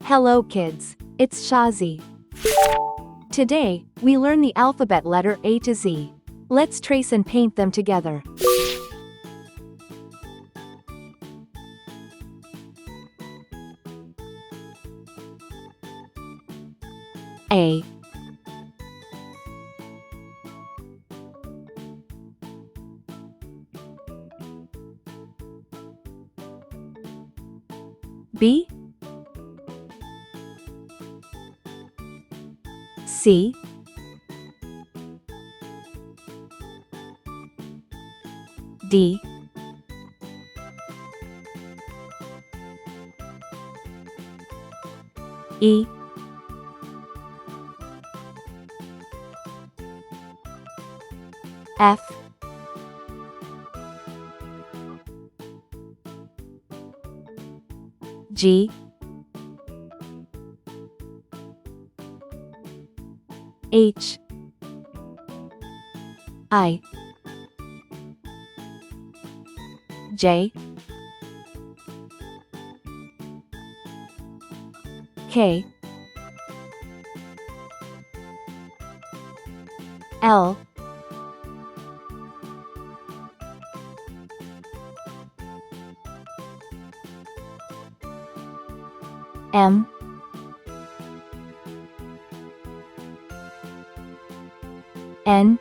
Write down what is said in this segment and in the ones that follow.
Hello kids, it's Shazi. Today, we learn the alphabet letter A to Z. Let's trace and paint them together. A. B. C. D. E. F. G. H. I. J. K. L. M. N.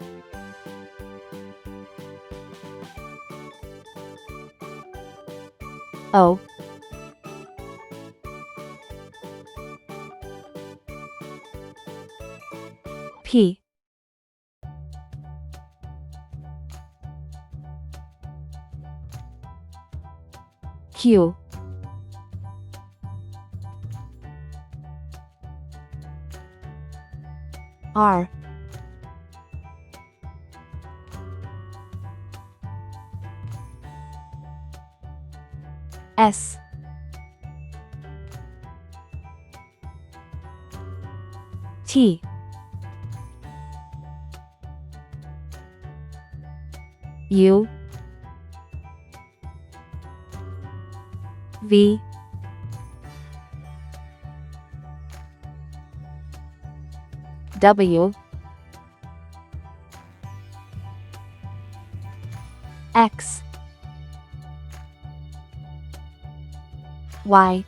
O. P. Q. R. S. T. U. V. W. X. Y.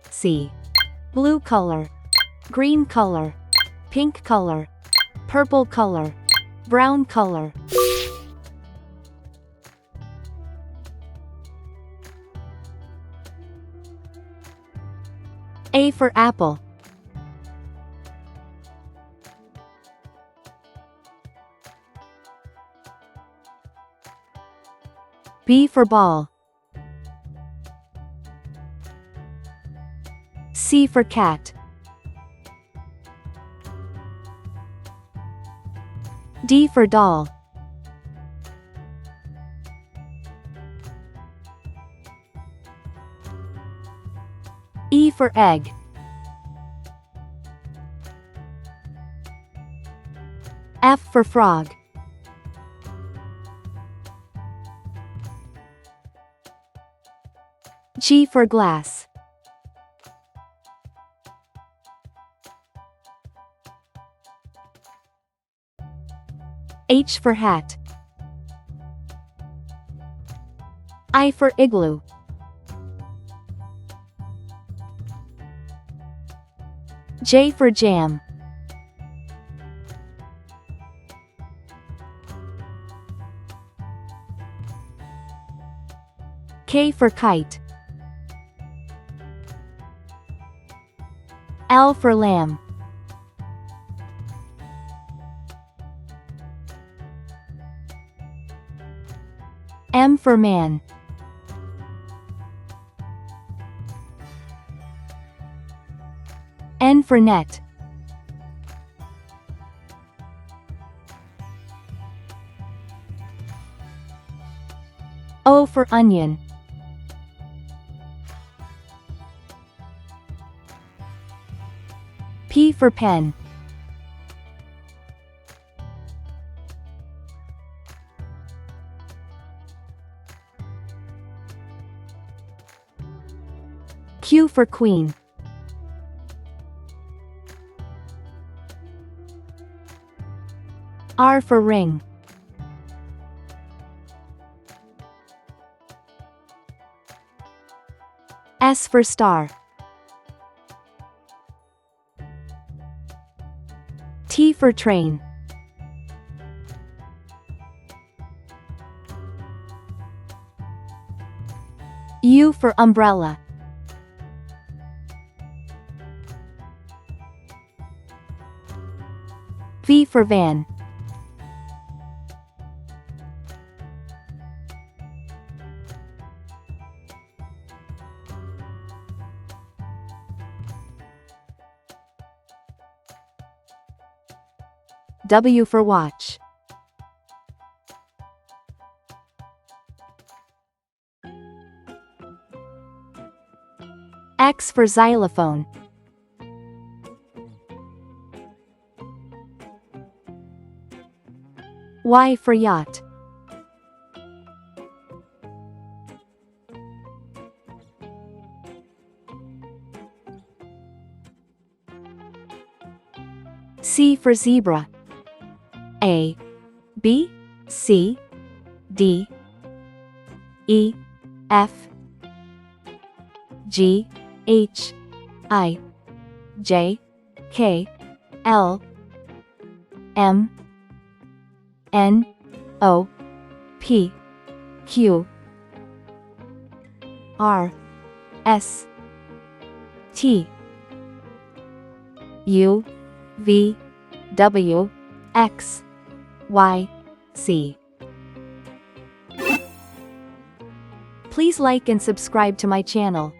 C. Blue color, green color, pink color, purple color, brown color. A for apple. B for ball. C for cat. D for doll. E for egg. F for frog. G for glass. H for hat. I for igloo. J for jam. K for kite. L for lamb. M for man. N for net. O for onion. P for pen. Q for queen. R for ring. S for star. T for train. U for umbrella. V for van. W for watch. X for xylophone. Y for yacht. C for zebra. A, B, C, D, E, F, G, H, I, J, K, L, M, N, O, P, Q, R, S, T, U, V, W, X, Y, Z. Please like and subscribe to my channel.